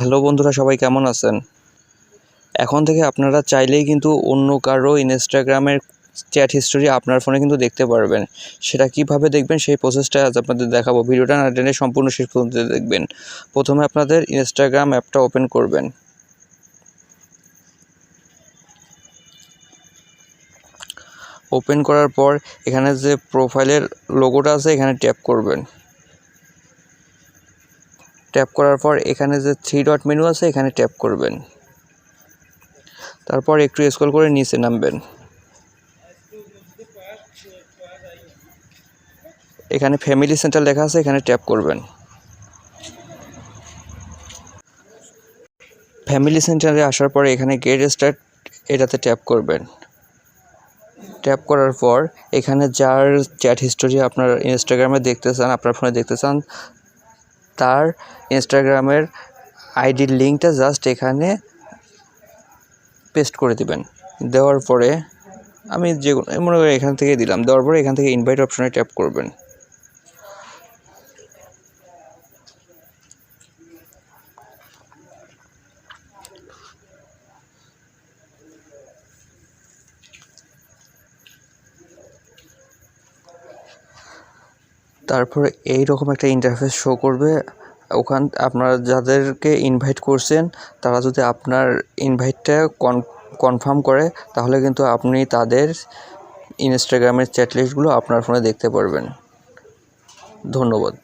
Hello বন্ধুরা, সবাই কেমন আছেন? এখন থেকে আপনারা চাইলেই কিন্তু অন্য কারো ইনস্টাগ্রামের চ্যাট হিস্টোরি আপনার ফোনে কিন্তু দেখতে পারবেন। সেটা কিভাবে দেখবেন সেই প্রসেসটা আজ আপনাদের দেখাবো। ভিডিওটা না টেনে সম্পূর্ণ শেষ পর্যন্ত দেখবেন। প্রথমে আপনাদের ইনস্টাগ্রাম অ্যাপটা ওপেন করবেন। ওপেন করার পর এখানে যে প্রোফাইলের লোগোটা আছে এখানে ট্যাপ করবেন। ট্যাপ করার পর এখানে যে 3 ডট মেনু আছে এখানে ট্যাপ করবেন। তারপর একটু স্ক্রল করে নিচে নামবেন। এখানে ফ্যামিলি সেন্টার লেখা আছে, এখানে ট্যাপ করবেন। ফ্যামিলি সেন্টারে আসার পরে এখানে গেট স্টার্ট এটাতে ট্যাপ করবেন। ট্যাপ করার পর এখানে যার চ্যাট হিস্টোরি আপনার ইনস্টাগ্রামে দেখতে চান, আপনার ফোনে দেখতে চান, তার ইনস্টাগ্রামের আইডির লিঙ্কটা জাস্ট এখানে পেস্ট করে দিবেন। দেওয়ার পরে আমি মনে করি এখান থেকে দিলাম। দেওয়ার পরে এখান থেকে ইনভাইট অপশনে ট্যাপ করবেন। তারপরে এইরকম একটা ইন্টারফেস শো করবে। আপনারা যাদেরকে ইনভাইট করছেন তারা যদি আপনার ইনভাইটটা কনফার্ম করে তাহলে কিন্তু আপনি তাদের ইনস্টাগ্রামের চ্যাট লিস্টগুলো আপনার ফোনে দেখতে পারবেন। ধন্যবাদ।